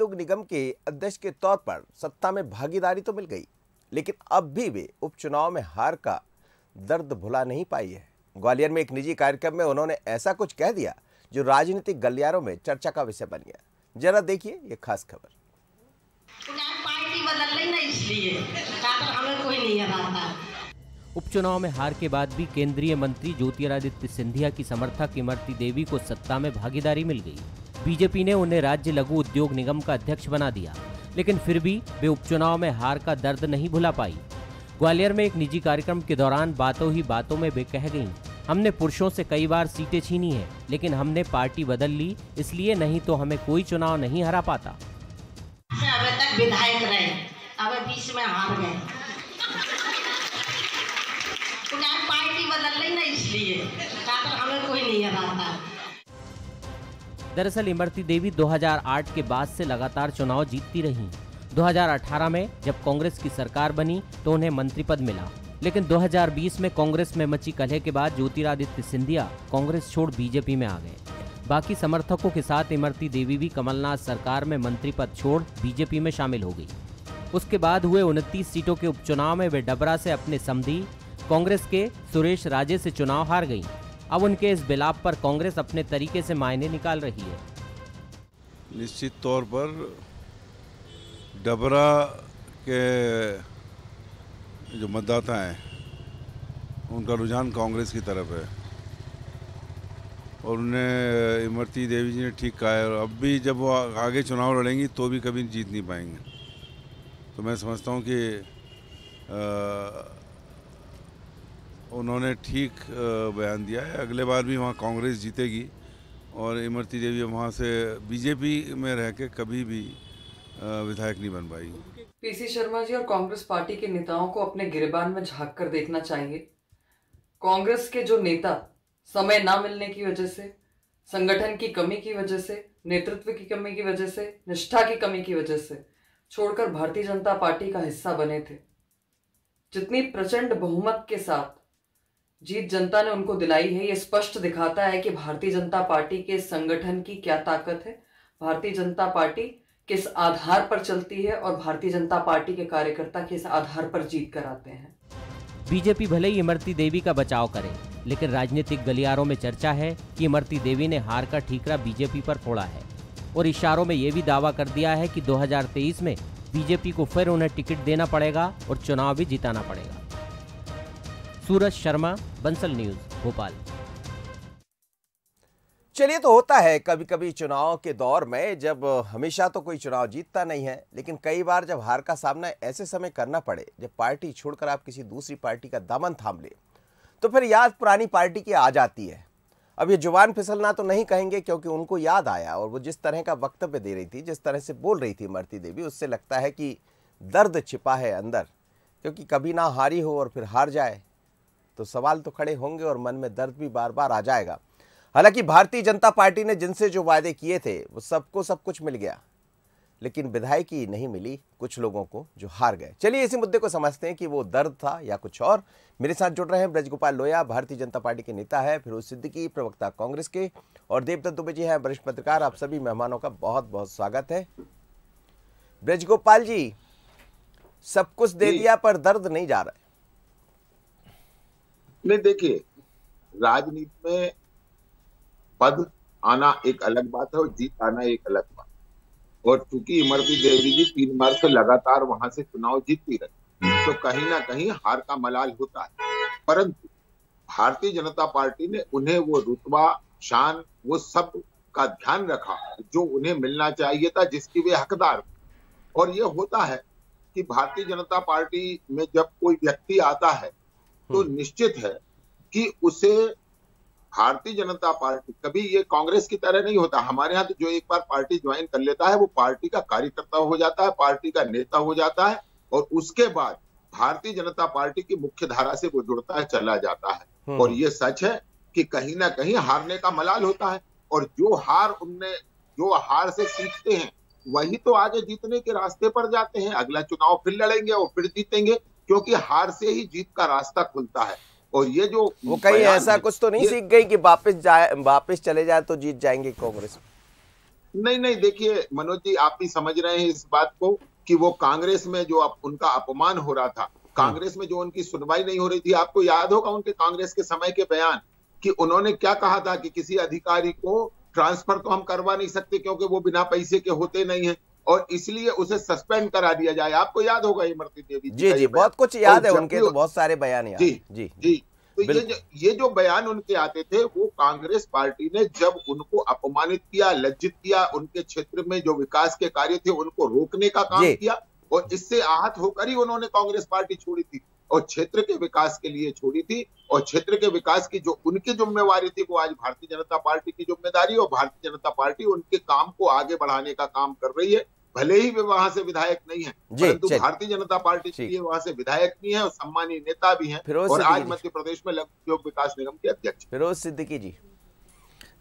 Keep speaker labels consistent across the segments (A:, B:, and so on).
A: उद्योग निगम के अध्यक्ष के तौर पर सत्ता में भागीदारी तो मिल गई, लेकिन अब भी वे उपचुनाव में हार का दर्द भुला नहीं पाई है। ग्वालियर में एक निजी कार्यक्रम में उन्होंने ऐसा कुछ कह दिया जो राजनीतिक गलियारों में चर्चा का विषय बन गया। जरा देखिए ये खास खबर।
B: पार्टी बदल रही ना, इसलिए हमें कोई नहीं हराता।
C: उपचुनाव में हार के बाद भी केंद्रीय मंत्री ज्योतिरादित्य सिंधिया की समर्थक इमरती देवी को सत्ता में भागीदारी मिल गई। बीजेपी ने उन्हें राज्य लघु उद्योग निगम का अध्यक्ष बना दिया, लेकिन फिर भी वे उपचुनाव में हार का दर्द नहीं भुला पाई। ग्वालियर में एक निजी कार्यक्रम के दौरान बातों ही बातों में वे कह गईं, हमने पुरुषों से कई बार सीटें छीनी है, लेकिन हमने पार्टी बदल ली इसलिए, नहीं तो हमें कोई चुनाव नहीं हरा पाता।
B: अबे तक विधायक रहे, अब बीच में हार गए। पार्टी बदल रही ना, इसलिए हमें कोई नहीं हराता।
C: दरअसल इमरती देवी 2008 के बाद से लगातार चुनाव जीतती रहीं। 2018 में जब कांग्रेस की सरकार बनी तो उन्हें मंत्री पद मिला, लेकिन 2020 में कांग्रेस में मची कलह के बाद ज्योतिरादित्य सिंधिया कांग्रेस छोड़ बीजेपी में आ गए। बाकी समर्थकों के साथ इमरती देवी भी कमलनाथ सरकार में मंत्री पद छोड़ बीजेपी में शामिल हो गई। उसके बाद हुए 29 सीटों के उपचुनाव में वे डबरा से अपने समधी कांग्रेस के सुरेश राजे से चुनाव हार गई। अब उनके इस बिलाप पर कांग्रेस अपने तरीके से मायने निकाल रही है।
D: निश्चित तौर पर डबरा के जो मतदाता हैं उनका रुझान कांग्रेस की तरफ है और उन्हें इमरती देवी जी ने ठीक कहा है। और अब भी जब वो आगे चुनाव लड़ेंगी तो भी कभी जीत नहीं पाएंगे। तो मैं समझता हूँ कि उन्होंने ठीक बयान दिया है। अगले बार भी वहाँ कांग्रेस जीतेगी और इमरती देवी वहाँ से बीजेपी में रह के कभी भी विधायक नहीं बन पाएगी।
E: पीसी शर्मा जी और कांग्रेस पार्टी के नेताओं को अपने गिरबान में झांक कर देखना चाहिए। कांग्रेस के जो नेता समय ना मिलने की वजह से, संगठन की कमी की वजह से, नेतृत्व की कमी की वजह से, निष्ठा की कमी की वजह से छोड़कर भारतीय जनता पार्टी का हिस्सा बने थे। जितनी प्रचंड बहुमत के साथ जीत जनता ने उनको दिलाई है, ये स्पष्ट दिखाता है कि भारतीय जनता पार्टी के संगठन की क्या ताकत है, भारतीय जनता पार्टी किस आधार पर चलती है और भारतीय जनता पार्टी के कार्यकर्ता किस आधार पर जीत कर आते हैं।
C: बीजेपी भले ही इमरती देवी का बचाव करे, लेकिन राजनीतिक गलियारों में चर्चा है कि इमरती देवी ने हार का ठीकरा बीजेपी पर फोड़ा है और इशारों में यह भी दावा कर दिया है कि 2023 में बीजेपी को फिर उन्हें टिकट देना पड़ेगा और चुनाव भी जिताना पड़ेगा। सूरज शर्मा, बंसल न्यूज, भोपाल।
A: चलिए, तो होता है कभी कभी चुनाव के दौर में, जब हमेशा तो कोई चुनाव जीतता नहीं है, लेकिन कई बार जब हार का सामना ऐसे समय करना पड़े जब पार्टी छोड़कर आप किसी दूसरी पार्टी का दामन थाम ले, तो फिर याद पुरानी पार्टी की आ जाती है। अब ये जुबान फिसलना तो नहीं कहेंगे, क्योंकि उनको याद आया और वो जिस तरह का वक्तव्य दे रही थी, जिस तरह से बोल रही थी इमरती देवी, उससे लगता है कि दर्द छिपा है अंदर। क्योंकि कभी ना हारी हो और फिर हार जाए तो सवाल तो खड़े होंगे और मन में दर्द भी बार बार आ जाएगा। हालांकि भारतीय जनता पार्टी ने जिनसे जो वादे किए थे वो सबको सब कुछ मिल गया, लेकिन विधायकी नहीं मिली कुछ लोगों को जो हार गए। चलिए इसी मुद्दे को समझते हैं कि वो दर्द था या कुछ और। मेरे साथ जुड़ रहे हैं ब्रजगोपाल लोया, भारतीय जनता पार्टी के नेता है, फिरोज सिद्दीकी, प्रवक्ता कांग्रेस के, और देवदत्त दुबे जी हैं, वरिष्ठ पत्रकार। आप सभी मेहमानों का बहुत बहुत स्वागत है। ब्रजगोपाल जी, सब कुछ दे दिया पर दर्द नहीं जा रहा है।
F: नहीं, देखिए, राजनीति में पद आना एक अलग बात है और जीत आना एक अलग बात। और चूंकि इमरती देवी जी 3 बार से लगातार वहां से चुनाव जीतती रही, तो कहीं ना कहीं हार का मलाल होता है। परंतु भारतीय जनता पार्टी ने उन्हें वो रुतबा, शान, वो सब का ध्यान रखा जो उन्हें मिलना चाहिए था, जिसकी वे हकदार। और ये होता है कि भारतीय जनता पार्टी में जब कोई व्यक्ति आता है तो निश्चित है कि उसे भारतीय जनता पार्टी, कभी ये कांग्रेस की तरह नहीं होता। हमारे यहाँ तो जो एक बार पार्टी ज्वाइन कर लेता है वो पार्टी का कार्यकर्ता हो जाता है, पार्टी का नेता हो जाता है, और उसके बाद भारतीय जनता पार्टी की मुख्य धारा से वो जुड़ता है, चला जाता है। और ये सच है कि कहीं ना कहीं हारने का मलाल होता है, और जो हार से सीखते हैं वही तो आगे जीतने के रास्ते पर जाते हैं। अगला चुनाव फिर लड़ेंगे और फिर जीतेंगे, क्योंकि हार से ही जीत का रास्ता खुलता है। और ये जो
A: वो कहीं ऐसा कुछ तो नहीं सीख गई कि वापस चले जाए तो जीत जाएंगे कांग्रेस?
F: नहीं नहीं, देखिए मनोज जी, आप भी समझ रहे हैं इस बात को कि वो कांग्रेस में जो उनका अपमान हो रहा था, कांग्रेस में जो उनकी सुनवाई नहीं हो रही थी, आपको याद होगा उनके कांग्रेस के समय के बयान कि उन्होंने क्या कहा था कि किसी अधिकारी को ट्रांसफर तो हम करवा नहीं सकते क्योंकि वो बिना पैसे के होते नहीं है और इसलिए उसे सस्पेंड करा दिया जाए। आपको याद होगा इमरती देवी
A: जी जी, बहुत कुछ याद है उनके, तो बहुत सारे बयान याद।
F: जी
A: जी
F: जी, तो ये जो बयान उनके आते थे, वो कांग्रेस पार्टी ने जब उनको अपमानित किया, लज्जित किया, उनके क्षेत्र में जो विकास के कार्य थे उनको रोकने का काम किया और इससे आहत होकर ही उन्होंने कांग्रेस पार्टी छोड़ी थी और क्षेत्र के विकास के लिए छोड़ी थी। और क्षेत्र के विकास की जो उनकी जिम्मेवारी थी वो आज भारतीय जनता पार्टी की जिम्मेदारी, और भारतीय जनता पार्टी उनके काम को आगे बढ़ाने का काम कर रही है। भले ही वे वहां से विधायक नहीं है, परंतु भारतीय जनता पार्टी के लिए वहां से विधायक भी है और सम्मानीय नेता भी हैं और आज मध्य प्रदेश में लघु उद्योग विकास निगम के अध्यक्ष।
A: फिरोज सिद्दीकी जी,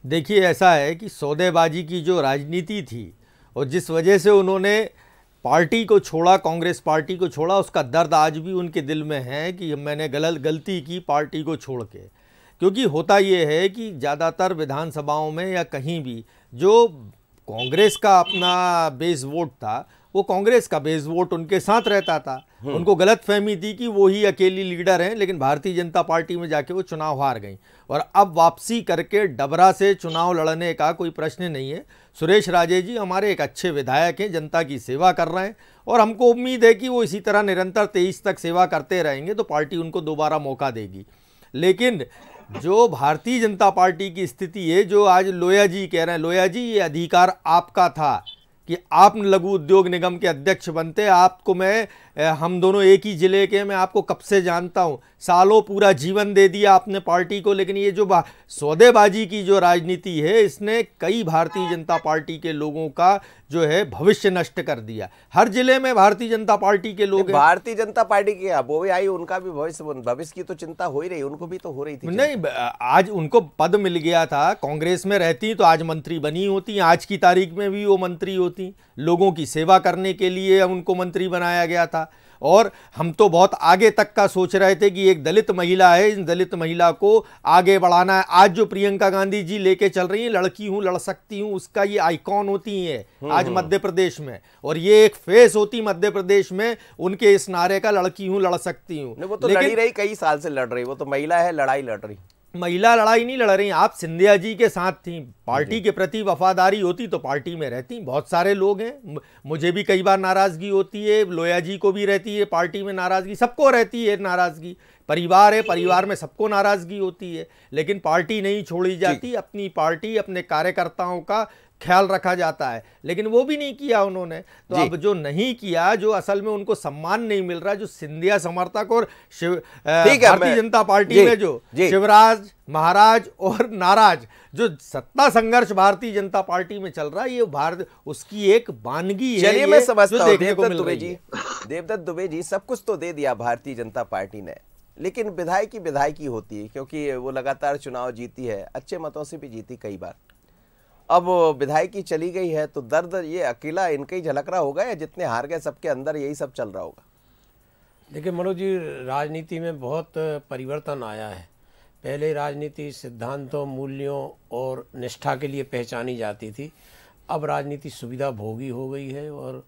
G: देखिए ऐसा है कि सौदेबाजी की जो राजनीति थी और जिस वजह से उन्होंने पार्टी को छोड़ा, कांग्रेस पार्टी को छोड़ा, उसका दर्द आज भी उनके दिल में है कि मैंने गलती की पार्टी को छोड़ के। क्योंकि होता ये है कि ज़्यादातर विधानसभाओं में या कहीं भी जो कांग्रेस का अपना बेस वोट था, वो कांग्रेस का बेस वोट उनके साथ रहता था। उनको गलतफहमी थी कि वो ही अकेली लीडर हैं, लेकिन भारतीय जनता पार्टी में जाके वो चुनाव हार गई और अब वापसी करके डबरा से चुनाव लड़ने का कोई प्रश्न नहीं है। सुरेश राजे जी हमारे एक अच्छे विधायक हैं, जनता की सेवा कर रहे हैं और हमको उम्मीद है कि वो इसी तरह निरंतर 23 तक सेवा करते रहेंगे तो पार्टी उनको दोबारा मौका देगी। लेकिन जो भारतीय जनता पार्टी की स्थिति है, जो आज लोया जी कह रहे हैं, लोया जी ये अधिकार आपका था कि आप लघु उद्योग निगम के अध्यक्ष बनते। आपको हम दोनों एक ही ज़िले के, मैं आपको कब से जानता हूं, सालों पूरा जीवन दे दिया आपने पार्टी को। लेकिन ये जो सौदेबाजी की जो राजनीति है, इसने कई भारतीय जनता पार्टी के लोगों का जो है भविष्य नष्ट कर दिया। हर जिले में भारतीय जनता पार्टी के लोग,
A: भारतीय जनता पार्टी के वो भी आई, उनका भी भविष्य की तो चिंता हो ही रही, उनको भी तो हो रही थी।
G: नहीं, आज उनको पद मिल गया था, कांग्रेस में रहती तो आज मंत्री बनी होती, आज की तारीख में भी वो मंत्री होती। लोगों की सेवा करने के लिए उनको मंत्री बनाया गया था और हम तो बहुत आगे तक का सोच रहे थे कि एक दलित महिला है, इन दलित महिला को आगे बढ़ाना है। आज जो प्रियंका गांधी जी लेके चल रही हैं, लड़की हूं लड़ सकती हूं, उसका ये आइकॉन होती है आज मध्य प्रदेश में, और ये एक फेस होती मध्य प्रदेश में उनके इस नारे का, लड़की हूं लड़ सकती हूं।
A: वो तो लड़ी रही, कई साल से लड़ रही, वो तो महिला है, लड़ाई लड़ रही।
G: महिला लड़ाई नहीं लड़ रही, आप सिंधिया जी के साथ थी, पार्टी के प्रति वफादारी होती तो पार्टी में रहती। बहुत सारे लोग हैं, मुझे भी कई बार नाराजगी होती है, लोया जी को भी रहती है, पार्टी में नाराजगी सबको रहती है, नाराजगी परिवार है, परिवार में सबको नाराजगी होती है, लेकिन पार्टी नहीं छोड़ी जाती। अपनी पार्टी, अपने कार्यकर्ताओं का ख्याल रखा जाता है, लेकिन वो भी नहीं किया उन्होंने। तो अब जो नहीं किया, जो असल में उनको सम्मान नहीं मिल रहा, जो सिंधिया समर्थक और भारतीय जनता पार्टी में जो शिवराज महाराज और नाराज जो सत्ता संघर्ष भारतीय जनता पार्टी में चल रहा है, ये भारत उसकी एक वानगी है।
A: चलिए, मैं समझता हूं देवदत्त दुबे जी सब कुछ तो दे दिया भारतीय जनता पार्टी ने, लेकिन विधायकी होती है, क्योंकि वो लगातार चुनाव जीती है, अच्छे मतों से भी जीती कई बार। अब विधायकी चली गई है तो दर्द ये अकेला इनके ही झलक रहा होगा या जितने हार गए सबके अंदर यही सब चल रहा होगा?
H: देखिए मनोज जी, राजनीति में बहुत परिवर्तन आया है। पहले राजनीति सिद्धांतों, मूल्यों और निष्ठा के लिए पहचानी जाती थी, अब राजनीति सुविधा भोगी हो गई है और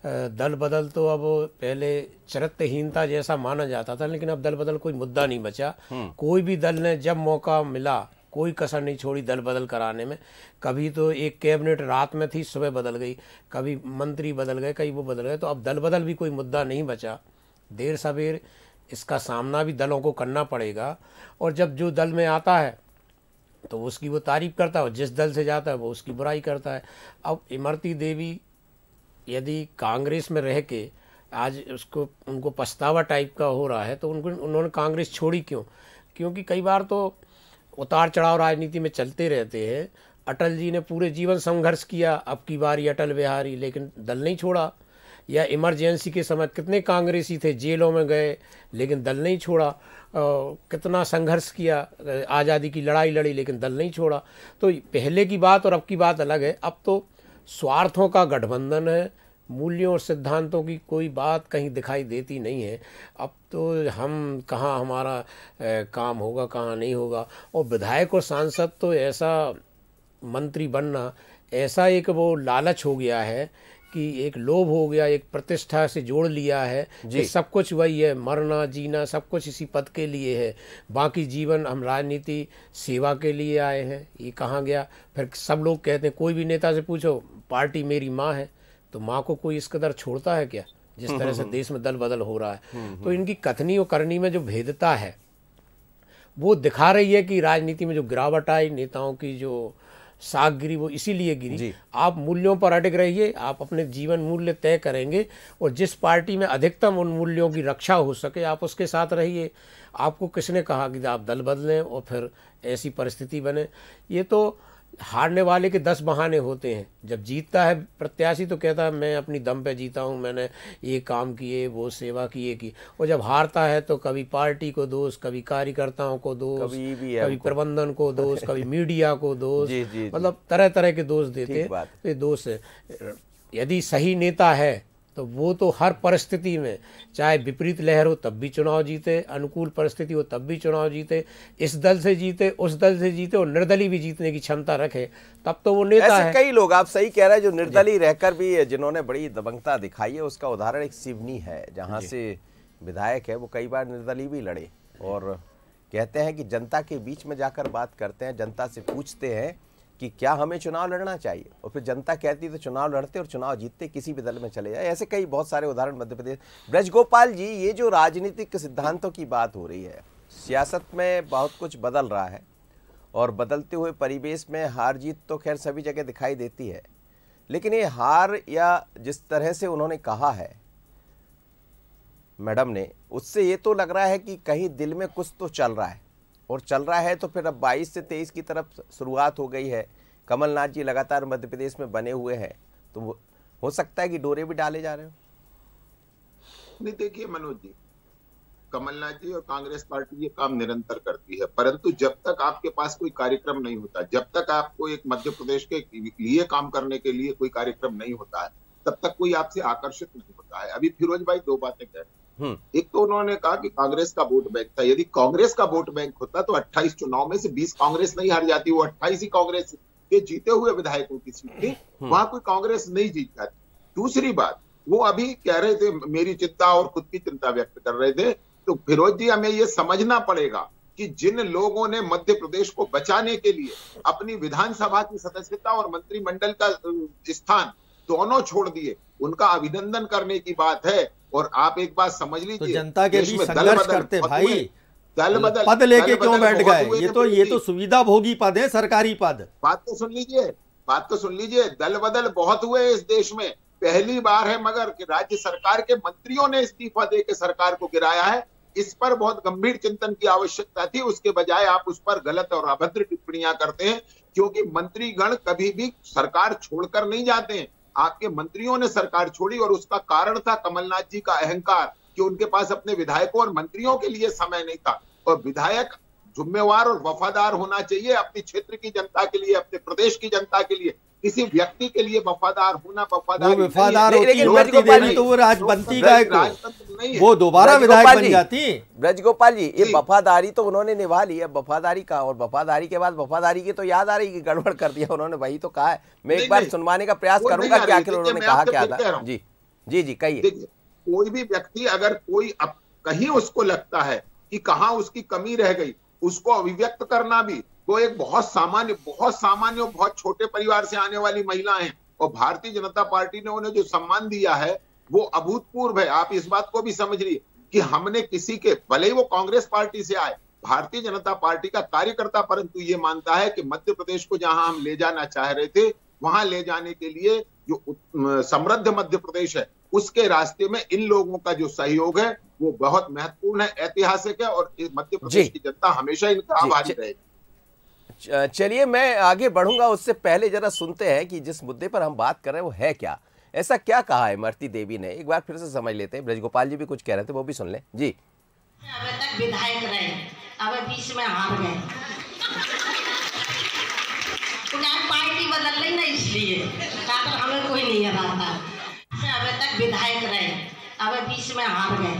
H: दल बदल तो अब पहले चरित्रहीनता जैसा माना जाता था, लेकिन अब दल बदल कोई मुद्दा नहीं बचा। कोई भी दल ने जब मौका मिला कोई कसर नहीं छोड़ी दल बदल कराने में। कभी तो एक कैबिनेट रात में थी, सुबह बदल गई, कभी मंत्री बदल गए, कई वो बदल गए, तो अब दल बदल भी कोई मुद्दा नहीं बचा। देर सवेर इसका सामना भी दलों को करना पड़ेगा और जब जो दल में आता है तो उसकी वो तारीफ करता है और जिस दल से जाता है वो उसकी बुराई करता है। अब इमरती देवी यदि कांग्रेस में रह के आज उनको पछतावा टाइप का हो रहा है तो उन्होंने कांग्रेस छोड़ी क्यों? क्योंकि कई बार तो उतार चढ़ाव राजनीति में चलते रहते हैं। अटल जी ने पूरे जीवन संघर्ष किया, अब की बारी अटल बिहारी, लेकिन दल नहीं छोड़ा। या इमरजेंसी के समय कितने कांग्रेसी थे, जेलों में गए लेकिन दल नहीं छोड़ा। कितना संघर्ष किया, आज़ादी की लड़ाई लड़ी लेकिन दल नहीं छोड़ा। तो पहले की बात और अब की बात अलग है। अब तो स्वार्थों का गठबंधन है, मूल्यों और सिद्धांतों की कोई बात कहीं दिखाई देती नहीं है। अब तो हम कहाँ हमारा काम होगा, कहाँ नहीं होगा। और विधायक और सांसद तो ऐसा मंत्री बनना ऐसा एक वो लालच हो गया है कि एक लोभ हो गया, एक प्रतिष्ठा से जोड़ लिया है कि सब कुछ वही है, मरना जीना सब कुछ इसी पद के लिए है, बाकी जीवन हम राजनीति सेवा के लिए आए हैं, ये कहाँ गया। फिर सब लोग कहते हैं, कोई भी नेता से पूछो पार्टी मेरी माँ है, तो माँ को कोई इस कदर छोड़ता है क्या, जिस तरह से देश में दल बदल हो रहा है। तो इनकी कथनी और करनी में जो भेदता है वो दिखा रही है कि राजनीति में जो गिरावट आई, नेताओं की जो साख गिरी वो इसीलिए गिरी। आप मूल्यों पर अटक रहिए, आप अपने जीवन मूल्य तय करेंगे और जिस पार्टी में अधिकतम उन मूल्यों की रक्षा हो सके आप उसके साथ रहिए। आपको किसने कहा कि आप दल बदलें और फिर ऐसी परिस्थिति बने। ये तो हारने वाले के 10 बहाने होते हैं। जब जीतता है प्रत्याशी तो कहता है मैं अपनी दम पे जीता हूँ, मैंने ये काम किए, वो सेवा की, ये की। और जब हारता है तो कभी पार्टी को दोष, कभी कार्यकर्ताओं को दोष, कभी प्रबंधन को दोष, कभी मीडिया को दोष, मतलब तरह तरह के दोष देते हैं। तो ये दोष है। यदि सही नेता है तो वो तो हर परिस्थिति में, चाहे विपरीत लहर हो तब भी चुनाव जीते, अनुकूल परिस्थिति हो तब भी चुनाव जीते, इस दल से जीते, उस दल से जीते और निर्दलीय भी जीतने की क्षमता रखे, तब तो वो नेता है।
A: कई लोग, आप सही कह रहे हैं, जो निर्दलीय रहकर भी जिन्होंने बड़ी दबंगता दिखाई है। उसका उदाहरण एक सिवनी है, जहाँ से विधायक है, वो कई बार निर्दलीय भी लड़े और कहते हैं कि जनता के बीच में जाकर बात करते हैं, जनता से पूछते हैं कि क्या हमें चुनाव लड़ना चाहिए, और फिर जनता कहती तो चुनाव लड़ते और चुनाव जीतते, किसी भी दल में चले जाए। ऐसे कई बहुत सारे उदाहरण मध्य प्रदेश। ब्रजगोपाल जी, ये जो राजनीतिक सिद्धांतों की बात हो रही है, सियासत में बहुत कुछ बदल रहा है और बदलते हुए परिवेश में हार जीत तो खैर सभी जगह दिखाई देती है, लेकिन ये हार या जिस तरह से उन्होंने कहा है मैडम ने, उससे ये तो लग रहा है कि कहीं दिल में कुछ तो चल रहा है, और चल रहा है तो फिर अब 22 से 23 की तरफ शुरुआत हो गई है। कमलनाथ जी लगातार मध्य प्रदेश में बने हुए हैं, तो हो सकता है कि डोरे भी डाले जा रहे हो।
F: नहीं, देखिए मनोज जी, कमलनाथ जी और कांग्रेस पार्टी ये काम निरंतर करती है, परंतु जब तक आपके पास कोई कार्यक्रम नहीं होता, जब तक आपको एक मध्य प्रदेश के लिए काम करने के लिए कोई कार्यक्रम नहीं होता है, तब तक कोई आपसे आकर्षित नहीं होता है। अभी फिरोज भाई 2 बातें कह रहे हैं। एक तो उन्होंने कहा कि कांग्रेस का वोट बैंक था। यदि कांग्रेस का वोट बैंक होता तो 28 चुनाव में से 20 कांग्रेस नहीं हार जाती, वो 28 ही कांग्रेस के जीते हुए विधायकों की सीट थी, वहां कोई कांग्रेस नहीं जीत जाती। दूसरी बात, वो अभी कह रहे थे मेरी चिंता और खुद की चिंता व्यक्त कर रहे थे, तो फिरोज जी हमें ये समझना पड़ेगा कि जिन लोगों ने मध्य प्रदेश को बचाने के लिए अपनी विधानसभा की सदस्यता और मंत्रिमंडल का स्थान दोनों छोड़ दिए, उनका अभिनंदन करने की बात है। और आप एक बात समझ लीजिए,
G: तो जनता के बीच संघर्ष करते भाई, पद लेके क्यों बैठ गए? ये तो सुविधा भोगी पद है, सरकारी पद।
F: बात तो सुन लीजिए, दल बदल बहुत हुए इस देश में, पहली बार है मगर कि राज्य सरकार के मंत्रियों ने इस्तीफा देकर सरकार को गिराया है। इस पर बहुत गंभीर चिंतन की आवश्यकता थी, उसके बजाय आप उस पर गलत और अभद्र टिप्पणियां करते हैं, क्योंकि मंत्रीगण कभी भी सरकार छोड़कर नहीं जाते हैं। आपके मंत्रियों ने सरकार छोड़ी और उसका कारण था कमलनाथ जी का अहंकार, कि उनके पास अपने विधायकों और मंत्रियों के लिए समय नहीं था। और विधायक जिम्मेवार और वफादार होना चाहिए अपने क्षेत्र की जनता के लिए, अपने प्रदेश की जनता के लिए। किसी व्यक्ति के लिए वफादार होना वफादार
G: होती, तो वो राजबंती का वो दोबारा विधायक बन जाती।
A: ब्रजगोपाल जी, ये वफादारी तो उन्होंने निभा ली, अब वफादारी का, और वफादारी के बाद वफादारी की तो याद आ रही कि गड़बड़ कर दिया उन्होंने, वही तो कहा है। मैं एक बार सुनवाने का प्रयास करूंगा कि आखिर उन्होंने कहा क्या था। जी जी जी कहिए।
F: कोई भी व्यक्ति अगर कोई कहीं उसको लगता है कि कहाँ उसकी कमी रह गई, उसको अभिव्यक्त करना भी, वो एक बहुत सामान्य और बहुत छोटे परिवार से आने वाली महिला हैं, और भारतीय जनता पार्टी ने उन्हें जो सम्मान दिया है वो अभूतपूर्व है। आप इस बात को भी समझ लीजिए कि हमने किसी के, भले ही वो कांग्रेस पार्टी से आए, भारतीय जनता पार्टी का कार्यकर्ता, परंतु ये मानता है कि मध्य प्रदेश को जहां हम ले जाना चाह रहे थे, वहां ले जाने के लिए जो समृद्ध मध्य प्रदेश है, उसके रास्ते में इन लोगों का जो सहयोग है वो बहुत महत्वपूर्ण है, ऐतिहासिक है, और मध्य प्रदेश की जनता हमेशा इनका आभारी रहेगी।
A: चलिए मैं आगे बढ़ूंगा, उससे पहले जरा सुनते हैं कि जिस मुद्दे पर हम बात कर रहे हैं वो है क्या, ऐसा क्या कहा है इमरती देवी ने, एक बार फिर से समझ लेते हैं। ब्रजगोपाल जी भी कुछ कह रहे थे, वो भी सुन लें। जी,
B: अबे तक विधायक रहे, अब बीच में हार गए, पार्टी बदल रही ना, इसलिए खातर हमें कोई नहीं हराता। अबे तक विधायक रहे, अब बीच में हार गए,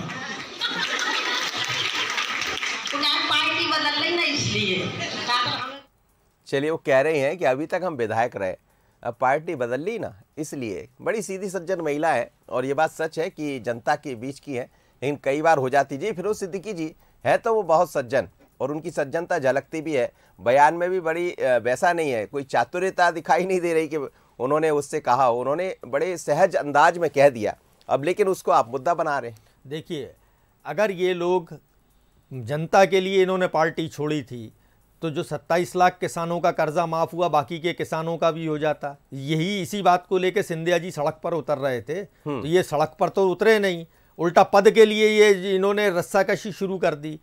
B: पार्टी बदल रही ना, इसलिए खातर हमें।
A: चलिए, वो कह रहे हैं कि अभी तक हम विधायक रहे, अब पार्टी बदल ली ना, इसलिए बड़ी सीधी सज्जन महिला है और ये बात सच है कि जनता के बीच की है, लेकिन कई बार हो जाती जी। फिरोज सिद्दीकी जी है तो वो बहुत सज्जन और उनकी सज्जनता झलकती भी है, बयान में भी बड़ी वैसा नहीं है, कोई चातुर्यता दिखाई नहीं दे रही कि उन्होंने उससे कहा, उन्होंने बड़े सहज अंदाज में कह दिया। अब लेकिन उसको आप मुद्दा बना रहे हैं।
G: देखिए, अगर ये लोग जनता के लिए इन्होंने पार्टी छोड़ी थी तो जो 27 लाख किसानों का कर्जा माफ़ हुआ बाकी के किसानों का भी हो जाता। यही इसी बात को लेकर सिंधिया जी सड़क पर उतर रहे थे, तो ये सड़क पर तो उतरे नहीं, उल्टा पद के लिए ये इन्होंने रस्साकशी शुरू कर दी।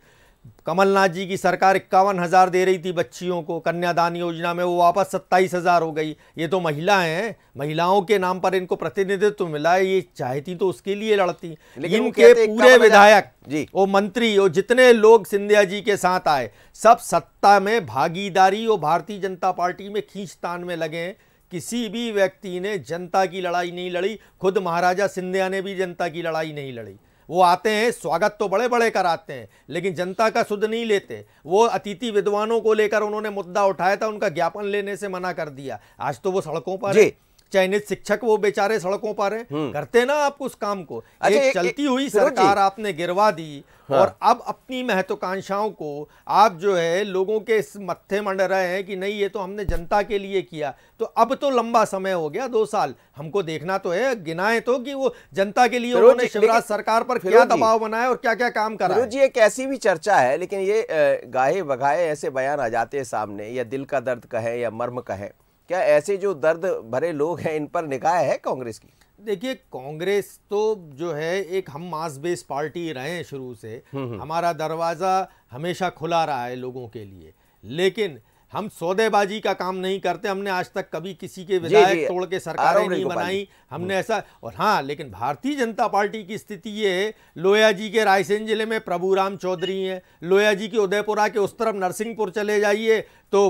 G: कमलनाथ जी की सरकार 51,000 दे रही थी बच्चियों को कन्यादान योजना में, वो वापस 27,000 हो गई। ये तो महिलाएं हैं, महिलाओं के नाम पर इनको प्रतिनिधित्व मिला है, ये चाहती तो उसके लिए लड़ती। इनके पूरे विधायक जी और मंत्री और जितने लोग सिंधिया जी के साथ आए सब सत्ता में भागीदारी और भारतीय जनता पार्टी में खींचतान में लगे हैं। किसी भी व्यक्ति ने जनता की लड़ाई नहीं लड़ी, खुद महाराजा सिंधिया ने भी जनता की लड़ाई नहीं लड़ी। वो आते हैं, स्वागत तो बड़े बड़े कराते हैं, लेकिन जनता का सुध नहीं लेते। वो अतिथि विद्वानों को लेकर उन्होंने मुद्दा उठाया था, उनका ज्ञापन लेने से मना कर दिया। आज तो वो सड़कों पर है, चयनित शिक्षक वो बेचारे सड़कों पर हैं। करते ना आप उस काम को। एक चलती हुई सरकार आपने गिरवा दी और अब अपनी महत्वाकांक्षाओं को आप जो है लोगों के इस मत्थे मंड रहे हैं कि नहीं ये तो हमने जनता के लिए किया। तो अब तो लंबा समय हो गया, 2 साल, हमको देखना तो है, गिनाए तो कि वो जनता के लिए उन्होंने शिवराज सरकार पर क्या दबाव बनाया और क्या क्या काम करा।
A: जी एक ऐसी भी चर्चा है, लेकिन ये गाहे बगाए ऐसे बयान आ जाते हैं सामने, या दिल का दर्द कहे या मर्म कहे, क्या ऐसे जो दर्द भरे लोग हैं इन पर निगाह है कांग्रेस की?
G: देखिए, कांग्रेस तो जो है एक हम मास बेस पार्टी रहे हैं शुरू से, हमारा दरवाज़ा हमेशा खुला रहा है लोगों के लिए, लेकिन हम सौदेबाजी का काम नहीं करते। हमने आज तक कभी किसी के विधायक तोड़ के सरकारें नहीं बनाई, हमने ऐसा। और हाँ, लेकिन भारतीय जनता पार्टी की स्थिति ये है, लोया जी के रायसेन जिले में प्रभुराम चौधरी हैं, लोया जी के उदयपुरा के उस तरफ नरसिंहपुर चले जाइए तो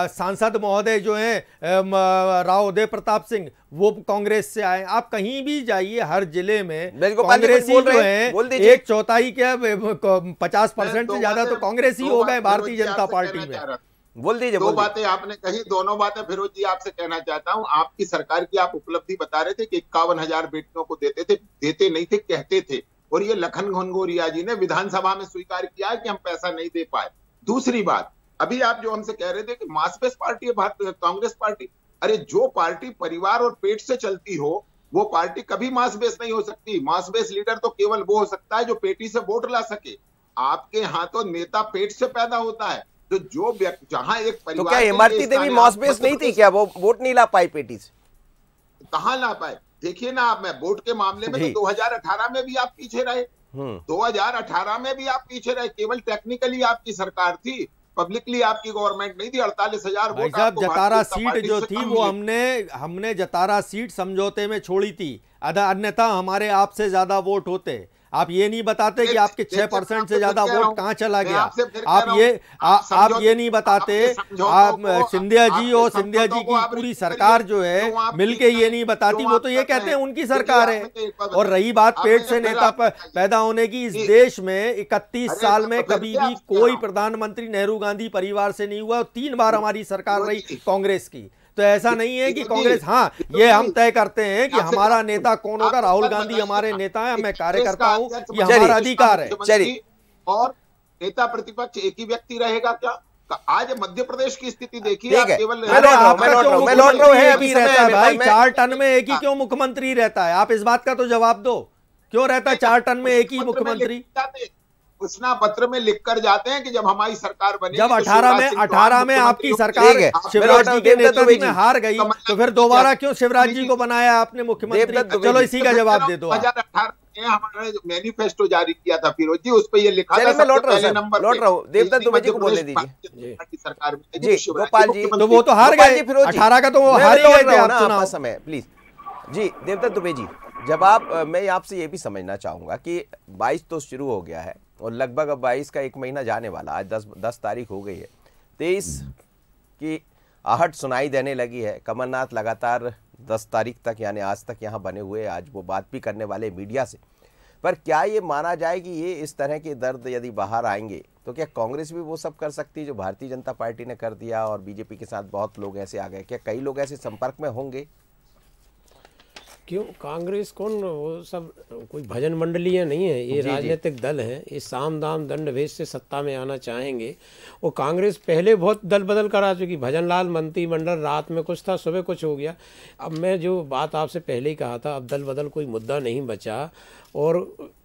G: सांसद महोदय जो हैं राव उदय प्रताप सिंह, वो कांग्रेस से आए। आप कहीं भी जाइए, हर जिले में कांग्रेसी जो है 1/4 क्या 50% से ज्यादा तो कांग्रेसी हो गए भारतीय जनता पार्टी में।
A: बोल दीजिए।
F: दो बातें आपने कही, दोनों बातें फिरोज जी आपसे कहना चाहता हूं। आपकी सरकार की आप उपलब्धि बता रहे थे कि 51,000 बेटियों को देते थे, देते नहीं थे, कहते थे, और ये लखन घनघोरिया जी ने विधानसभा में स्वीकार किया कि हम पैसा नहीं दे पाए। दूसरी बात, अभी आप जो हमसे कह रहे थे कि मास बेस पार्टी है भारतीय कांग्रेस पार्टी, अरे जो पार्टी परिवार और पेट से चलती हो वो पार्टी कभी मास बेस नहीं हो सकती। मास बेस लीडर तो केवल वो हो सकता है जो पेटी से वोट ला सके। आपके यहाँ तो नेता पेट से पैदा होता है। तो जो जहां एक परिवार,
A: तो क्या इमरती देवी मास बेस नहीं थी क्या? वो वोट नहीं ला पाई पेटी से?
F: कहां ला पाए? देखिए ना आप, मैं वोट के मामले में तो 2018 में भी आप पीछे रहे, 2018 में भी आप पीछे रहे। केवल टेक्निकली आपकी सरकार थी, पब्लिकली आपकी गवर्नमेंट नहीं थी। 48,000
G: वोट साहब, जतारा सीट जो थी वो हमने जतारा सीट समझौते में छोड़ी थी, अन्यथा हमारे आपसे ज्यादा वोट होते। आप ये नहीं बताते कि आपके 6% से ज्यादा वोट कहां चला गया। आप ये नहीं बताते। आप सिंधिया जी और सिंधिया जी की पूरी सरकार जो है मिलके ये नहीं बताती। वो तो ये कहते हैं उनकी सरकार है। और रही बात पेट से नेता पैदा होने की, इस देश में 31 साल में कभी भी कोई प्रधानमंत्री नेहरू गांधी परिवार से नहीं हुआ। 3 बार हमारी सरकार रही कांग्रेस की। तो ऐसा नहीं है कि कांग्रेस, हाँ ये हम तय करते हैं कि हमारा नेता कौन होगा। राहुल गांधी हमारे नेता है, मैं कार्यकर्ता हूं, ये हमारा अधिकार है।
F: चलिए, और नेता प्रतिपक्ष एक ही व्यक्ति रहेगा क्या? आज मध्य प्रदेश की स्थिति देखिए, केवल
A: मैं लौट रहा हूं अभी रहता है
G: भाई 4 टन में एक ही क्यों मुख्यमंत्री रहता है? आप इस बात का तो जवाब दो, क्यों रहता है 4 टन में एक ही मुख्यमंत्री?
F: घोषणा पत्र में लिखकर जाते हैं कि जब हमारी सरकार बनी,
G: जब 18 में आपकी सरकार शिवराज जी के नेतृत्व में हार गई तो फिर दोबारा क्यों शिवराज जी को बनाया आपने मुख्यमंत्री? चलो इसी का जवाब दे दो।
F: 2018 में हमारे मैनिफेस्टो जारी किया था फिरोज जी, उस पर ये लिखा था।
A: मैं लौट रहा हूँ देवदत्त दुबे जी को बोलने दीजिए।
F: सरकार
A: जी गोपाल जी,
G: तो वो तो हार गए 18 का, तो वो हार ही गए थे
A: समय। प्लीज जी देवदत्त दुबे जी, जब आप, मैं आपसे ये भी समझना चाहूंगा कि 22 तो शुरू हो गया है और लगभग अब 22 का 1 महीना जाने वाला, आज 10 तारीख हो गई है। 23 की आहट सुनाई देने लगी है। कमलनाथ लगातार 10 तारीख तक यानी आज तक यहाँ बने हुए, आज वो बात भी करने वाले मीडिया से। पर क्या ये माना जाए कि ये इस तरह के दर्द यदि बाहर आएंगे तो क्या कांग्रेस भी वो सब कर सकती है जो भारतीय जनता पार्टी ने कर दिया, और बीजेपी के साथ बहुत लोग ऐसे आ गए, क्या कई लोग ऐसे संपर्क में होंगे?
H: क्यों कांग्रेस कौन, वो सब कोई भजन मंडलियां नहीं है, ये राजनीतिक दल है, ये साम दाम दंड भेद से सत्ता में आना चाहेंगे। और कांग्रेस पहले बहुत दल बदल करा चुकी, भजनलाल मंत्रिमंडल रात में कुछ था, सुबह कुछ हो गया। अब मैं जो बात आपसे पहले ही कहा था, अब दल बदल कोई मुद्दा नहीं बचा, और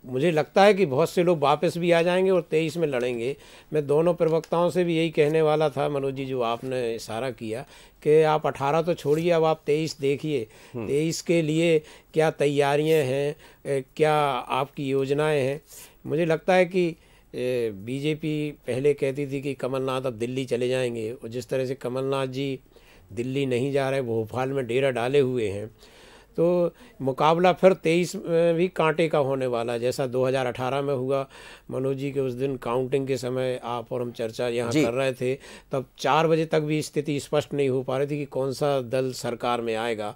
H: मुझे लगता है कि बहुत से लोग वापस भी आ जाएंगे और 23 में लड़ेंगे। मैं दोनों प्रवक्ताओं से भी यही कहने वाला था, मनोज जी, जो आपने इशारा किया कि आप 18 तो छोड़िए, अब आप 23 देखिए, 23 के लिए क्या तैयारियां हैं, क्या आपकी योजनाएं हैं। मुझे लगता है कि बीजेपी पहले कहती थी कि कमलनाथ अब दिल्ली चले जाएंगे, और जिस तरह से कमलनाथ जी दिल्ली नहीं जा रहे, भोपाल में डेरा डाले हुए हैं, तो मुकाबला फिर 23 में भी कांटे का होने वाला, जैसा 2018 में हुआ। मनोज जी के उस दिन काउंटिंग के समय आप और हम चर्चा यहाँ कर रहे थे, तब 4 बजे तक भी स्थिति स्पष्ट नहीं हो पा रही थी कि कौन सा दल सरकार में आएगा,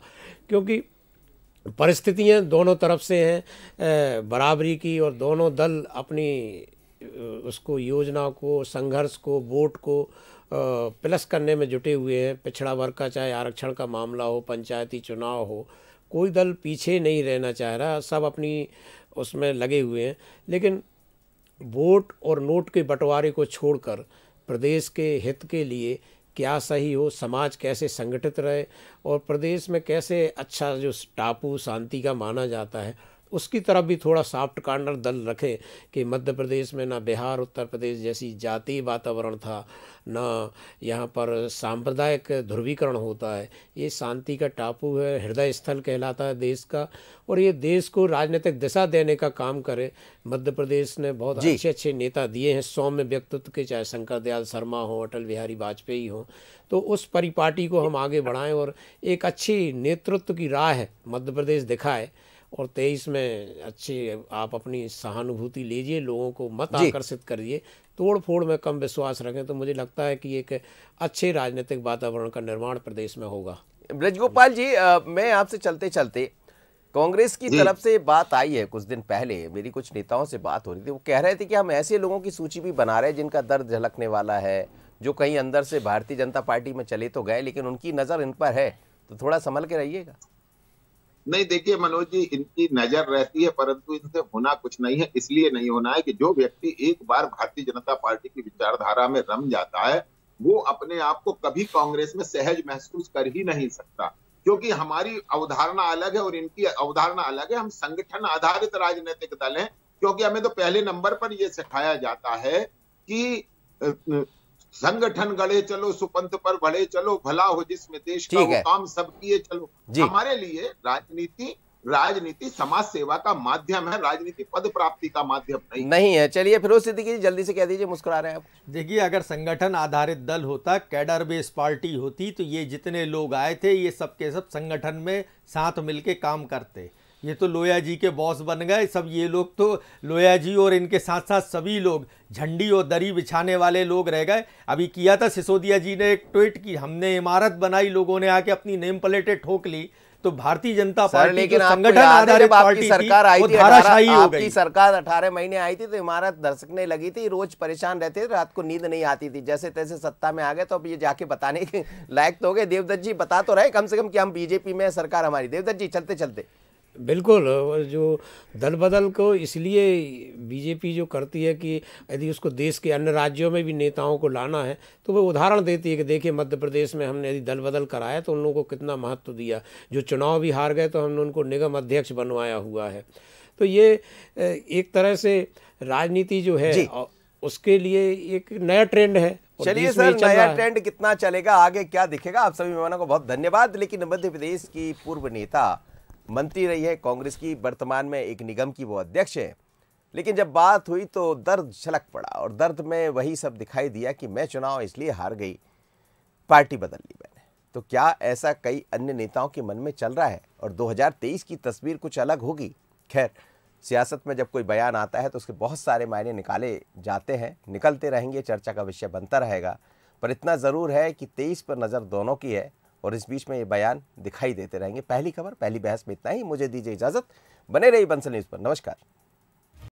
H: क्योंकि परिस्थितियाँ दोनों तरफ से हैं बराबरी की, और दोनों दल अपनी उसको योजना को, संघर्ष को, वोट को प्लस करने में जुटे हुए हैं। पिछड़ा वर्ग का चाहे आरक्षण का मामला हो, पंचायती चुनाव हो, कोई दल पीछे नहीं रहना चाह रहा, सब अपनी उसमें लगे हुए हैं। लेकिन वोट और नोट के बंटवारे को छोड़कर प्रदेश के हित के लिए क्या सही हो, समाज कैसे संगठित रहे, और प्रदेश में कैसे अच्छा जो टापू शांति का माना जाता है उसकी तरफ भी थोड़ा सॉफ्ट कॉर्नर दल रखें कि मध्य प्रदेश में ना बिहार उत्तर प्रदेश जैसी जातीय वातावरण था, ना यहाँ पर सांप्रदायिक ध्रुवीकरण होता है। ये शांति का टापू है, हृदय स्थल कहलाता है देश का, और ये देश को राजनीतिक दिशा देने का काम करे। मध्य प्रदेश ने बहुत अच्छे अच्छे नेता दिए हैं, सौम्य व्यक्तित्व के, चाहे शंकर दयाल शर्मा हो, अटल बिहारी वाजपेयी हो। तो उस परिपाटी को हम आगे बढ़ाएं और एक अच्छी नेतृत्व की राह मध्य प्रदेश दिखाए, और 23 में अच्छी आप अपनी सहानुभूति लीजिए, लोगों को मत आकर्षित करिए, तोड़ फोड़ में कम विश्वास रखें, तो मुझे लगता है कि एक अच्छे राजनीतिक वातावरण का निर्माण प्रदेश में होगा।
A: ब्रजगोपाल जी, मैं आपसे चलते चलते, कांग्रेस की तरफ से बात आई है कुछ दिन पहले, मेरी कुछ नेताओं से बात हो रही थी, वो कह रहे थे कि हम ऐसे लोगों की सूची भी बना रहे हैं जिनका दर्द झलकने वाला है, जो कहीं अंदर से भारतीय जनता पार्टी में चले तो गए लेकिन उनकी नज़र इन पर है, तो थोड़ा संभल के रहिएगा।
F: नहीं, देखिए मनोज जी, इनकी नजर रहती है, परंतु इनसे होना कुछ नहीं है। इसलिए नहीं होना है कि जो व्यक्ति एक बार भारतीय जनता पार्टी की विचारधारा में रम जाता है, वो अपने आप को कभी कांग्रेस में सहज महसूस कर ही नहीं सकता, क्योंकि हमारी अवधारणा अलग है और इनकी अवधारणा अलग है। हम संगठन आधारित राजनीतिक दल हैं, क्योंकि हमें तो पहले नंबर पर यह सिखाया जाता है कि संगठन गढ़े चलो, सुपंथ पर बढ़े चलो, भला हो जिसमें देश का वो काम सब किए चलो। हमारे लिए राजनीति समाज सेवा का माध्यम है, राजनीति पद प्राप्ति का माध्यम नहीं
A: है। चलिए फिरोज सिद्दीकी जी, जल्दी से कह दीजिए, मुस्कुरा रहे हैं आप।
G: देखिए, अगर संगठन आधारित दल होता, कैडर बेस पार्टी होती, तो ये जितने लोग आए थे ये सब के सब संगठन में साथ मिलके काम करते। ये तो लोया जी के बॉस बन गए सब, ये लोग तो लोया जी और इनके साथ साथ सभी लोग झंडी और दरी बिछाने वाले लोग रह गए। अभी किया था सिसोदिया जी ने एक ट्वीट की, हमने इमारत बनाई, लोगों ने आके अपनी नेम प्लेटें ठोक ली। तो भारतीय जनता पार्टी जो संगठन आधारित पार्टी
A: सरकार आई
G: थी,
A: थी, आपकी सरकार 18 महीने आई थी तो इमारत दरसकने लगी थी, रोज परेशान रहते थे, रात को नींद नहीं आती थी। जैसे तैसे सत्ता में आ गए तो अब ये जाके बताने के लायक तो हो गए। देवदत्त जी बता तो रहे कम से कम कि हम बीजेपी में, सरकार हमारी। देवदत्त जी, चलते चलते।
H: बिल्कुल, जो दल बदल को इसलिए बीजेपी जो करती है कि यदि उसको देश के अन्य राज्यों में भी नेताओं को लाना है तो वो उदाहरण देती है कि देखिए मध्य प्रदेश में हमने यदि दल बदल कराया तो उन लोगों को कितना महत्व दिया, जो चुनाव भी हार गए तो हमने उनको निगम अध्यक्ष बनवाया हुआ है। तो ये एक तरह से राजनीति जो है उसके लिए एक नया ट्रेंड है।
A: चलिए सर, नया ट्रेंड कितना चलेगा, आगे क्या दिखेगा। आप सभी मेहमानों को बहुत धन्यवाद। लेकिन मध्य प्रदेश की पूर्व नेता, मंत्री रही है कांग्रेस की, वर्तमान में एक निगम की वो अध्यक्ष है, लेकिन जब बात हुई तो दर्द छलक पड़ा, और दर्द में वही सब दिखाई दिया कि मैं चुनाव इसलिए हार गई, पार्टी बदल ली मैंने। तो क्या ऐसा कई अन्य नेताओं के मन में चल रहा है और 2023 की तस्वीर कुछ अलग होगी? खैर, सियासत में जब कोई बयान आता है तो उसके बहुत सारे मायने निकाले जाते हैं, निकलते रहेंगे, चर्चा का विषय बनता रहेगा। पर इतना ज़रूर है कि 23 पर नज़र दोनों की है और इस बीच में ये बयान दिखाई देते रहेंगे। पहली खबर, पहली बहस में इतना ही। मुझे दीजिए इजाज़त, बने रहिए बंसल न्यूज़ पर। नमस्कार।